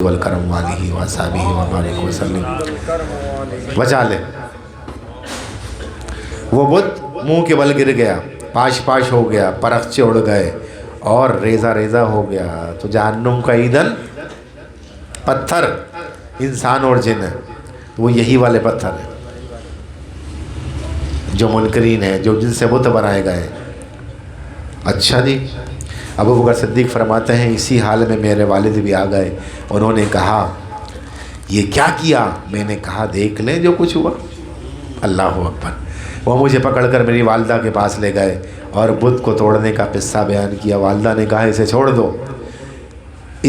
والکرم علیہ وصحبہ وبارک وسلم بچا لے۔ وہ بت منہ کے بل گر گیا، پاش پاش ہو گیا، پرخچے اڑ گئے اور ریزہ ریزہ ہو گیا۔ تو جہنم کا ایندھن پتھر، انسان اور جن ہے، وہ یہی والے پتھر ہیں جو منکرین ہیں، جو جن سے بت بنائے گئے ہیں۔ اچھا جی، ابو بکر صدیق فرماتے ہیں اسی حال میں میرے والد بھی آ گئے، انہوں نے کہا یہ کیا کیا؟ میں نے کہا دیکھ لیں جو کچھ ہوا۔ اللہ اکبر۔ وہ مجھے پکڑ کر میری والدہ کے پاس لے گئے اور بت کو توڑنے کا قصہ بیان کیا۔ والدہ نے کہا اسے چھوڑ دو،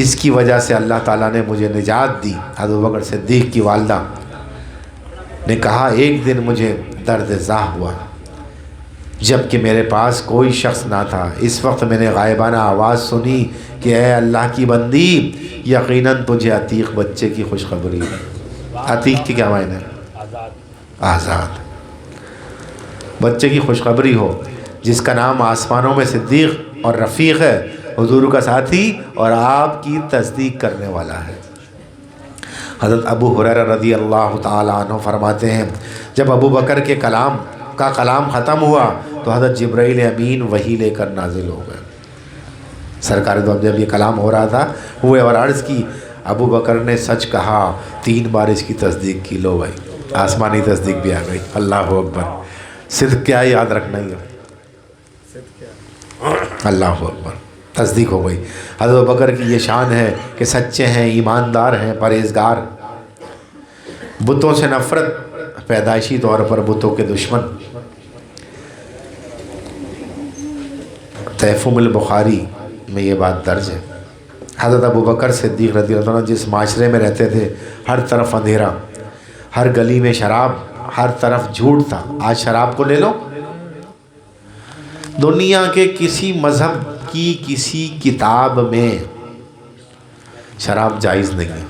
اس کی وجہ سے اللہ تعالیٰ نے مجھے نجات دی۔ ابو بکر صدیق کی والدہ نے کہا ایک دن مجھے درد زاہ ہوا جب کہ میرے پاس کوئی شخص نہ تھا، اس وقت میں نے غائبانہ آواز سنی کہ اے اللہ کی بندی، یقیناً تجھے عتیق بچے کی خوشخبری ہے۔ عتیق کی کیا معنی ہے؟ آزاد بچے کی خوشخبری ہو، جس کا نام آسمانوں میں صدیق اور رفیق ہے، حضور کا ساتھی اور آپ کی تصدیق کرنے والا ہے۔ حضرت ابو ہریرہ رضی اللہ تعالیٰ عنہ فرماتے ہیں جب ابو بکر کے کلام ختم ہوا تو حضرت جبرائیل امین وحی لے کر نازل ہو گئے۔ سرکار دو جب یہ کلام ہو رہا تھا ہوئے اور عرض کی ابو بکر نے سچ کہا، 3 بار اس کی تصدیق کی۔ لو بھائی، آسمانی تصدیق بھی آ گئی۔ اللہ اکبر۔ صدق کیا ہے یاد رکھنا ہی ہے۔ اللہ اکبر، تصدیق ہو گئی۔ حضرت ابو بکر کی یہ شان ہے کہ سچے ہیں، ایماندار ہیں، پرہیزگار۔ بتوں سے نفرت، پیدائشی طور پر بتوں کے دشمن۔ تحفظ البخاری میں یہ بات درج ہے۔ حضرت ابو بکر صدیق رضی اللہ عنہ جس معاشرے میں رہتے تھے، ہر طرف اندھیرا، ہر گلی میں شراب، ہر طرف جھوٹ تھا۔ آج شراب کو لے لو، دنیا کے کسی مذہب کی کسی کتاب میں شراب جائز نہیں ہے۔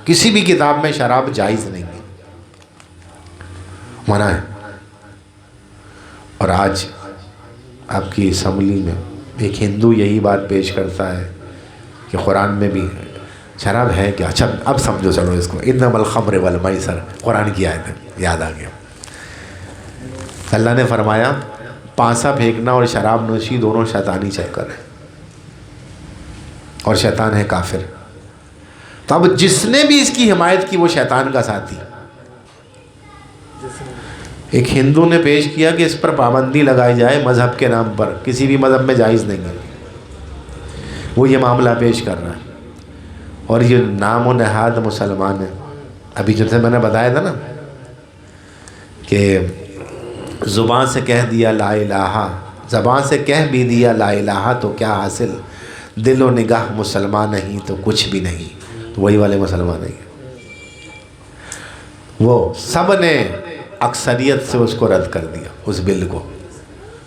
کسی بھی کتاب میں شراب جائز نہیں ہے، منع ہے۔ اور آج آپ کی اسمبلی میں ایک ہندو یہی بات پیش کرتا ہے کہ قرآن میں بھی شراب ہے کیا؟ اچھا اب سمجھو، چلو اس کو، انما الخمر والمیسر، قرآن کی آیت ہے، یاد آ گیا۔ اللہ نے فرمایا پانسا پھینکنا اور شراب نوشی دونوں شیطانی چکر ہے، اور شیطان ہے کافر۔ تو اب جس نے بھی اس کی حمایت کی وہ شیطان کا ساتھی۔ ایک ہندو نے پیش کیا کہ اس پر پابندی لگائی جائے مذہب کے نام پر، کسی بھی مذہب میں جائز نہیں ہے۔ وہ یہ معاملہ پیش کر رہا ہے، اور یہ نام و نہاد مسلمان ہے۔ ابھی جیسے میں نے بتایا تھا نا کہ زبان سے کہہ دیا لا الہ، زبان سے کہہ بھی دیا لا الہ تو کیا حاصل، دل و نگاہ مسلمان نہیں تو کچھ بھی نہیں۔ تو وہی والے مسلمان نہیں ہیں۔ وہ سب نے اکثریت سے اس کو رد کر دیا، اس بل کو،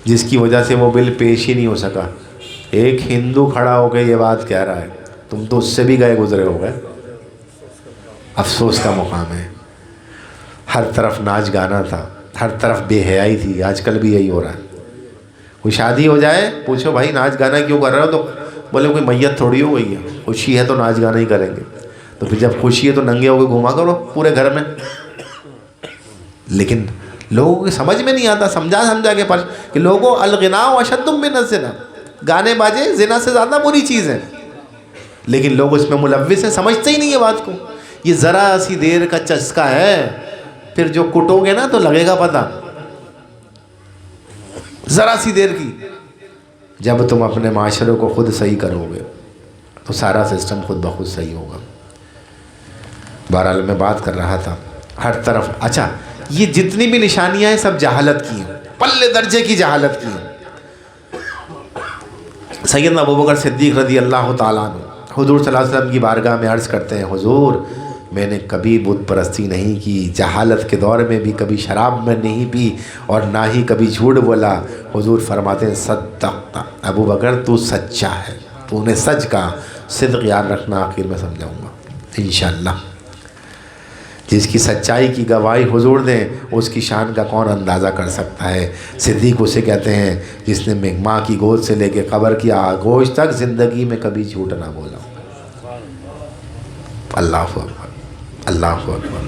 جس کی وجہ سے وہ بل پیش ہی نہیں ہو سکا۔ ایک ہندو کھڑا ہو کے یہ بات کہہ رہا ہے، تم تو اس سے بھی گئے گزرے ہو گئے۔ افسوس کا مقام ہے۔ ہر طرف ناچ گانا تھا، ہر طرف بے حیائی تھی۔ آج کل بھی یہی ہو رہا ہے۔ کوئی شادی ہو جائے، پوچھو بھائی ناچ گانا کیوں کر رہے ہو، تو بولے کوئی میت تھوڑی ہو گئی ہے، خوشی ہے تو ناچ گانا ہی کریں گے۔ تو پھر جب خوشی ہے تو ننگے ہو کے گھوما کرو پورے گھر میں۔ لیکن لوگوں کو سمجھ میں نہیں آتا، سمجھا کے پاس کہ لوگوں الغناء اشد من الزنا، گانے باجے زنا سے زیادہ بری چیز ہے، لیکن لوگ اس میں ملوث ہیں، سمجھتے ہی نہیں ہے بات کو۔ یہ ذرا سی دیر کا چسکا ہے، پھر جو کٹو گے نا تو لگے گا پتہ، ذرا سی دیر کی۔ جب تم اپنے معاشرے کو خود صحیح کرو گے تو سارا سسٹم خود بخود صحیح ہوگا۔ بہرحال میں بات کر رہا تھا ہر طرف۔ اچھا، یہ جتنی بھی نشانیاں ہیں سب جہالت کی ہیں، پلے درجے کی جہالت کی ہیں۔ سیدنا ابو بکر صدیق رضی اللہ تعالیٰ عنہ حضور صلی اللہ علیہ وسلم کی بارگاہ میں عرض کرتے ہیں حضور میں نے کبھی بت پرستی نہیں کی، جہالت کے دور میں بھی کبھی شراب میں نہیں پی اور نہ ہی کبھی جھوٹ بولا۔ حضور فرماتے ہیں صدقت ابو بکر، تو سچا ہے، تو نے سچ کہا۔ صدق یاد رکھنا، آخر میں سمجھاؤں گا انشاءاللہ۔ جس کی سچائی کی گواہی حضور دیں اس کی شان کا کون اندازہ کر سکتا ہے۔ صدیق اسے کہتے ہیں جس نے ماں کی گود سے لے کے قبر کی آغوش تک زندگی میں کبھی جھوٹ نہ بولا۔ اللہ اکبر، اللہ اکبر۔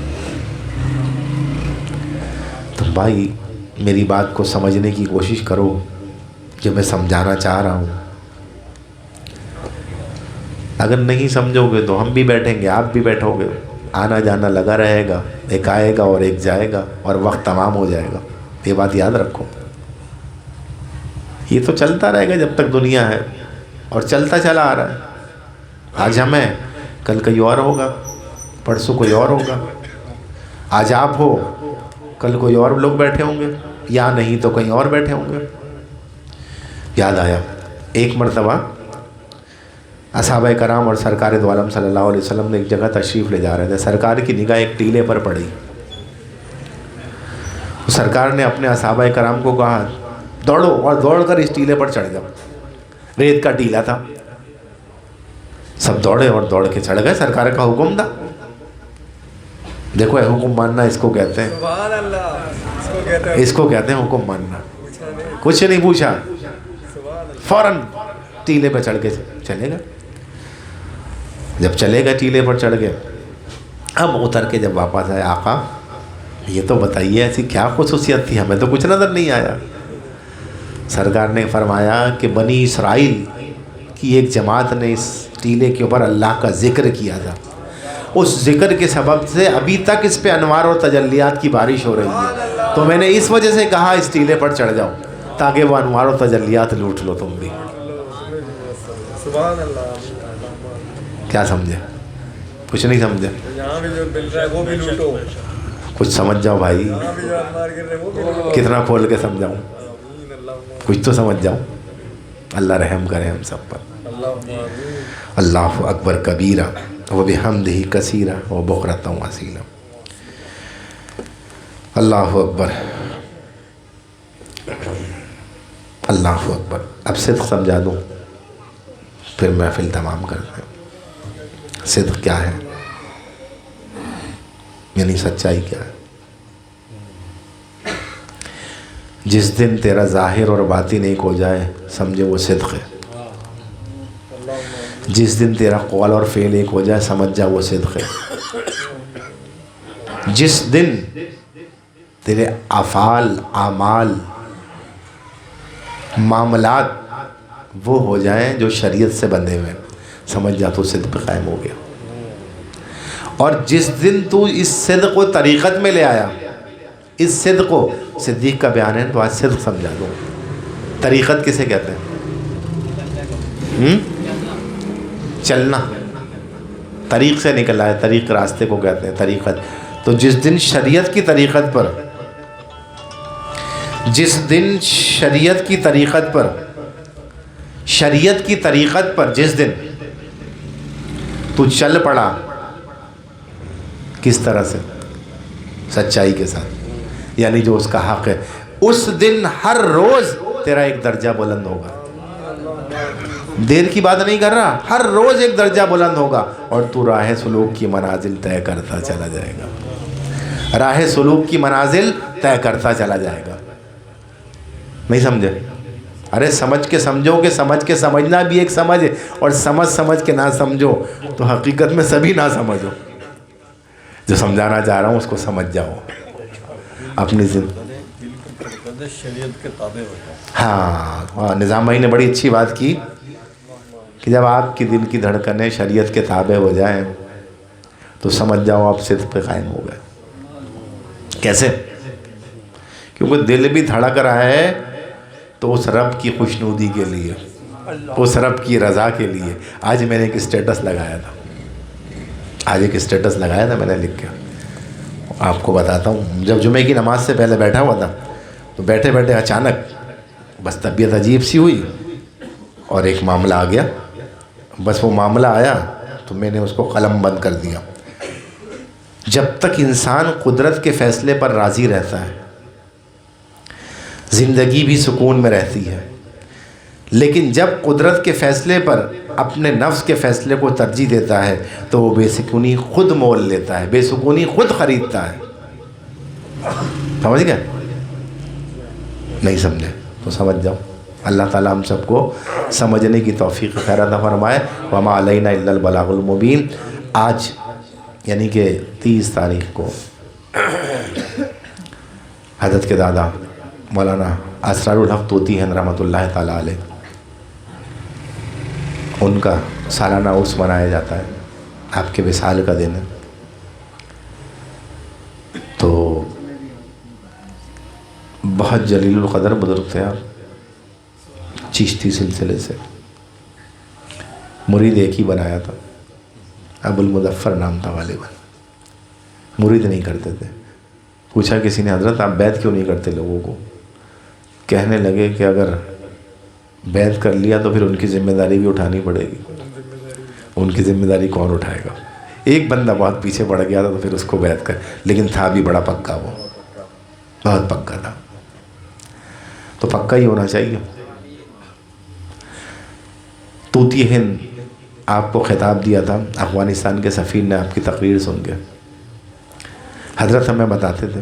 تو بھائی میری بات کو سمجھنے کی کوشش کرو جو میں سمجھانا چاہ رہا ہوں۔ اگر نہیں سمجھو گے تو ہم بھی بیٹھیں گے، آپ بھی بیٹھو گے، آنا جانا لگا رہے گا، ایک آئے گا اور ایک جائے گا اور وقت تمام ہو جائے گا۔ یہ بات یاد رکھو، یہ تو چلتا رہے گا جب تک دنیا ہے، اور چلتا چلا آ رہا ہے۔ آج ہم ہیں، کل کوئی اور ہوگا، پرسوں کوئی اور ہوگا۔ آج آپ ہو، کل کوئی اور لوگ بیٹھے ہوں گے، یا نہیں تو کہیں اور بیٹھے ہوں گے۔ یاد آیا ایک مرتبہ اصحابہ کرام اور سرکار دو عالم صلی اللہ علیہ وسلم نے ایک جگہ تشریف لے جا رہے تھے۔ سرکار کی نگاہ ایک ٹیلے پر پڑی۔ سرکار نے اپنے اصحابہ کرام کو کہا دوڑو، اور دوڑ کر اس ٹیلے پر چڑھ جاؤ۔ ریت کا ٹیلا تھا، سب دوڑے اور دوڑ کے چڑھ گئے، سرکار کا حکم تھا۔ دیکھو اے حکم ماننا اس کو کہتے ہیں، سبحان اللہ، اس کو کہتے ہیں حکم ماننا۔ کچھ نہیں پوچھا، فوراً ٹیلے پہ چڑھ کے چلے گئے۔ جب چلے گئے ٹیلے پر چڑھ گئے، اب اتر کے جب واپس آئے، آقا یہ تو بتائیے ایسی کیا خصوصیت تھی، ہمیں تو کچھ نظر نہیں آیا۔ سرکار نے فرمایا کہ بنی اسرائیل کی ایک جماعت نے اس ٹیلے کے اوپر اللہ کا ذکر کیا تھا، اس ذکر کے سبب سے ابھی تک اس پہ انوار اور تجلیات کی بارش ہو رہی ہے، تو میں نے اس وجہ سے کہا اس ٹیلے پر چڑھ جاؤ تاکہ وہ انوار و تجلیات لوٹ لو تم بھی۔ سبحان اللہ۔ کیا سمجھے؟ کچھ نہیں سمجھے؟ یہاں بھی جو مل رہا ہے وہ بھی لوٹو، کچھ سمجھ جاؤ بھائی، یہاں بھی جو انوار گر رہے ہیں وہ بھی لوٹو۔ کتنا کھول کے سمجھاؤں، آمین، اللہم کچھ تو سمجھ جاؤ۔ اللہ رحم کرے ہم سب پر۔ اللہم آمین۔ اللہ اکبر کبیرہ وبحمدہ کثیرہ وبکرۃ واسیلہ۔ اللہ اکبر، اللہ اکبر۔ اب صدق سمجھا دوں پھر محفل تمام کرتے ہیں۔ صدق کیا ہے، یعنی سچائی کیا ہے؟ جس دن تیرا ظاہر اور باطن ایک ہو جائے سمجھے وہ صدق ہے۔ جس دن تیرا قول اور فعل ایک ہو جائے سمجھ جا وہ صدق ہے۔ جس دن تیرے افعال، اعمال، معاملات وہ ہو جائیں جو شریعت سے بندھے ہوئے سمجھ جا تو صدق قائم ہو گیا۔ اور جس دن تو اس صدق کو طریقت میں لے آیا، اس صدق کو، صدیق کا بیان ہے تو آج صدق سمجھا دو۔ طریقت کسے کہتے ہیں؟ چلنا، طریق سے نکلا ہے، طریق راستے کو کہتے ہیں طریقت۔ تو جس دن شریعت کی طریقت پر، جس دن شریعت کی طریقت پر، شریعت کی طریقت پر جس دن تو چل پڑا، کس طرح سے؟ سچائی کے ساتھ، یعنی جو اس کا حق ہے، اس دن ہر روز تیرا ایک درجہ بلند ہوگا۔ دیر کی بات نہیں کر رہا، ہر روز ایک درجہ بلند ہوگا، اور تو راہ سلوک کی منازل طے کرتا چلا جائے گا۔ راہ سلوک کی منازل طے کرتا چلا جائے گا۔ نہیں سمجھے؟ ارے سمجھ کے سمجھو کہ سمجھ کے سمجھنا بھی ایک سمجھ ہے، اور سمجھ کے نہ سمجھو تو حقیقت میں سبھی نہ سمجھو۔ جو سمجھانا چاہ رہا ہوں اس کو سمجھ جاؤ اپنی زندگی۔ شریعت کے تابع ہو جائے۔ ہاں، نظام بھائی نے بڑی اچھی بات کی کہ جب آپ کی دل کی دھڑکنیں شریعت کے تابع ہو جائیں تو سمجھ جاؤ آپ صدق پہ قائم ہو گئے۔ کیسے؟ کیونکہ دل بھی دھڑک رہا ہے تو اس رب کی خوشنودی کے لیے، اس رب کی رضا کے لیے۔ آج میں نے ایک اسٹیٹس لگایا تھا، میں نے لکھ کے آپ کو بتاتا ہوں۔ جب جمعے کی نماز سے پہلے بیٹھا ہوا تھا تو بیٹھے بیٹھے اچانک بس طبیعت عجیب سی ہوئی اور ایک معاملہ آ گیا۔ بس وہ معاملہ آیا تو میں نے اس کو قلم بند کر دیا۔ جب تک انسان قدرت کے فیصلے پر راضی رہتا ہے زندگی بھی سکون میں رہتی ہے، لیکن جب قدرت کے فیصلے پر اپنے نفس کے فیصلے کو ترجیح دیتا ہے تو وہ بے سکونی خود مول لیتا ہے، بے سکونی خود خریدتا ہے. سمجھ گئے؟ نہیں سمجھے تو سمجھ جاؤ. اللہ تعالیٰ ہم سب کو سمجھنے کی توفیق خیر عطا فرمائے. وما علینا الا البلاغ المبین. آج یعنی کہ 30 تاریخ کو حضرت کے دادا مولانا اسرار الحق طوطی ہیں رحمۃ اللہ تعالیٰ علیہ، ان کا سالانہ عرس منایا جاتا ہے. آپ کے وصال کا دن ہے. تو بہت جلیل القدر بزرگ تھے آپ، چشتی سلسلے سے، مرید ایک ہی بنایا تھا، ابو المظفر نام تھا غالباً. مرید نہیں کرتے تھے. پوچھا کسی نے حضرت آپ بیعت کیوں نہیں کرتے لوگوں کو؟ کہنے لگے کہ اگر بیعت کر لیا تو پھر ان کی ذمہ داری بھی اٹھانی پڑے گی. ان کی ذمہ داری کون اٹھائے گا؟ ایک بندہ بہت پیچھے پڑ گیا تھا تو پھر اس کو بیعت کر، لیکن تھا بھی بڑا پکا، وہ بہت پکا تھا. تو پکا ہی ہونا چاہیے. طوطی ہند آپ کو خطاب دیا تھا، افغانستان کے سفیر نے آپ کی تقریر سن کے. حضرت ہمیں بتاتے تھے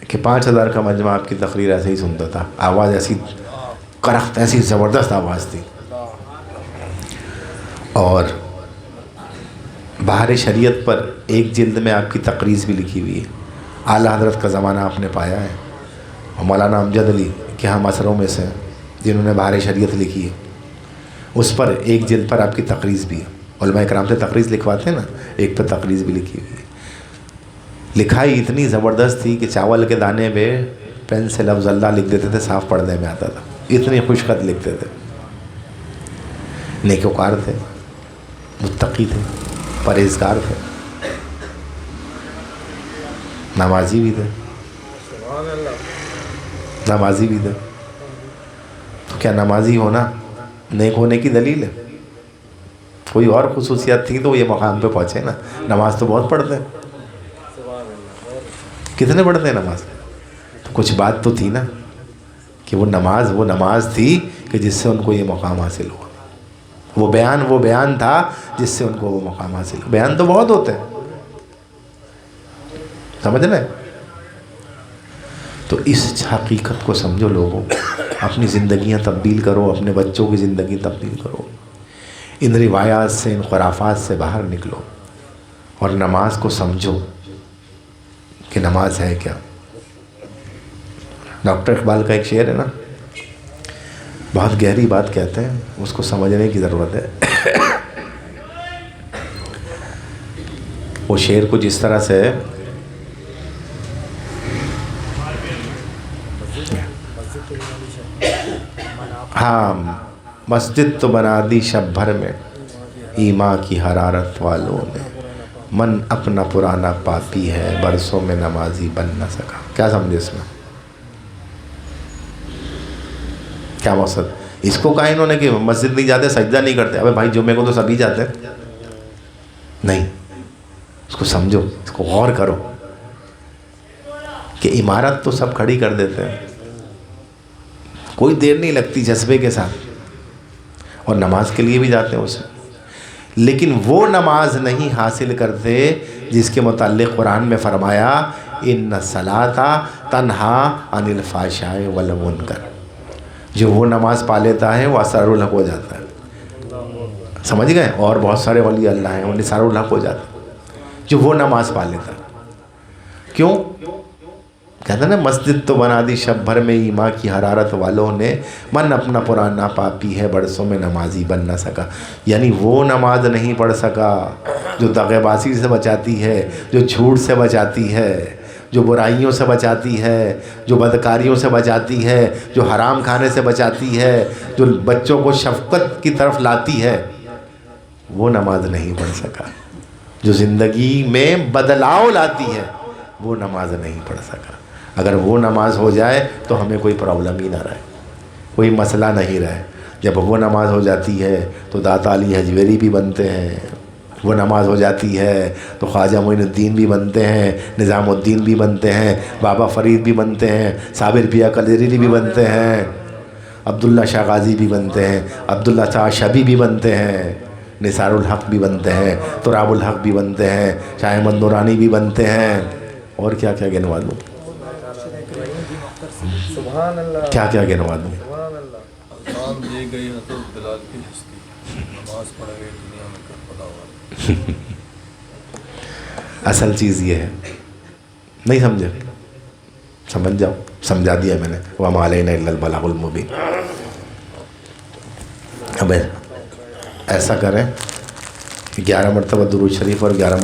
کہ 5000 کا مجمع آپ کی تقریر ایسے ہی سنتا تھا. آواز ایسی کرخت، ایسی زبردست آواز تھی. اور بہار شریعت پر ایک جلد میں آپ کی تقریر بھی لکھی ہوئی ہے. اعلیٰ حضرت کا زمانہ آپ نے پایا ہے. اور مولانا امجد علی کے ہم اثروں میں سے جنہوں نے بہار شریعت لکھی ہے، اس پر ایک جلد پر آپ کی تقریر بھی ہے. علماء کرام سے تقریر لکھواتے ہیں نا، ایک پر تقریر بھی لکھی ہوئی ہے. لکھائی اتنی زبردست تھی کہ چاول کے دانے پہ پین سے لفظ اللہ لکھ دیتے تھے، صاف پڑھنے میں آتا تھا. اتنی خوش خط لکھتے تھے. نیکوکار تھے، متقی تھے، پرہیزگار تھے، نمازی بھی تھے. سبحان اللہ. نمازی بھی تھے. تو کیا نمازی ہونا نیک ہونے کی دلیل ہے؟ کوئی اور خصوصیات تھی تو وہ یہ مقام پہ پہنچے نا. نماز تو بہت پڑھتے ہیں. کتنے پڑھتے ہیں نماز؟ تو کچھ بات تو تھی نا کہ وہ نماز تھی کہ جس سے ان کو یہ مقام حاصل ہوا. وہ بیان تھا جس سے ان کو وہ مقام حاصل ہوا. بیان تو بہت ہوتے ہیں، سمجھ رہے؟ تو اس حقیقت کو سمجھو لوگوں. اپنی زندگیاں تبدیل کرو، اپنے بچوں کی زندگی تبدیل کرو. ان روایات سے، ان خرافات سے باہر نکلو اور نماز کو سمجھو کہ نماز ہے کیا. ڈاکٹر اقبال کا ایک شعر ہے نا، بہت گہری بات کہتے ہیں، اس کو سمجھنے کی ضرورت ہے. وہ شعر کچھ اس طرح سے ہے، ہاں، مسجد تو بنا دی شب بھر میں ایمان کی حرارت والوں نے، من اپنا پرانا پاپی ہے برسوں میں نمازی بن نہ سکا. کیا سمجھے اس میں؟ کیا مقصد؟ اس کو کہا انہوں نے کہ مسجد نہیں جاتے، سجدہ نہیں کرتے. ابے بھائی جمعے کو تو سبھی جاتے ہیں. نہیں، اس کو سمجھو، اس کو غور کرو کہ عمارت تو سب کھڑی کر دیتے ہیں، کوئی دیر نہیں لگتی جذبے کے ساتھ، اور نماز کے لیے بھی جاتے ہیں اسے. لیکن وہ نماز نہیں حاصل کرتے جس کے متعلق قرآن میں فرمایا ان الصلاۃ تنہا عن الفحشاء والمنکر. جو وہ نماز پا لیتا ہے وہ اسرار الحق ہو جاتا ہے. سمجھ گئے؟ اور بہت سارے ولی اللہ ہیں وہ نثار الحق ہو جاتا ہے جو وہ نماز پا لیتا ہے. کیوں؟ کہتا ہے نا، مسجد تو بنا دی شب بھر میں ایمان کی حرارت والوں نے، من اپنا پرانا پاپی ہے برسوں میں نمازی بن نہ سکا. یعنی وہ نماز نہیں پڑھ سکا جو دغے بازی سے بچاتی ہے، جو جھوٹ سے بچاتی ہے، جو برائیوں سے بچاتی ہے، جو بدکاریوں سے بچاتی ہے، جو حرام کھانے سے بچاتی ہے، جو بچوں کو شفقت کی طرف لاتی ہے. وہ نماز نہیں پڑھ سکا. جو زندگی میں بدلاؤ لاتی ہے وہ نماز نہیں پڑھ سکا. اگر وہ نماز ہو جائے تو ہمیں کوئی پرابلم ہی نہ رہے، کوئی مسئلہ نہیں رہے. جب وہ نماز ہو جاتی ہے تو داتا علی حجویری بھی بنتے ہیں. وہ نماز ہو جاتی ہے تو خواجہ معین الدین بھی بنتے ہیں، نظام الدین بھی بنتے ہیں، بابا فرید بھی بنتے ہیں، صابر پیا قدری بھی بنتے ہیں. عبداللہ شاہ غازی بھی بنتے ہیں، عبداللہ شاہ شبی بھی بنتے ہیں، نثار الحق بھی بنتے ہیں، تراب الحق بھی بنتے ہیں، شاہ احمد نورانی بھی بنتے ہیں، اور کیا کیا گنوا دوں، سبحان اللہ، کیا کیا گنوا دوں. سبحان اللہ. نام دی گئی حضرت بلال کی ہستی، نماز پڑھ گئی دنیا میں کربلا والی. اصل چیز یہ ہے، نہیں سمجھے؟ سمجھ جاؤ، سمجھا دیا میں نے. وَمَا عَلَيْنَا إِلَّا الْبَلَاغُ الْمُبِينُ. اب ایسا کریں 11 مرتبہ درود شریف اور 11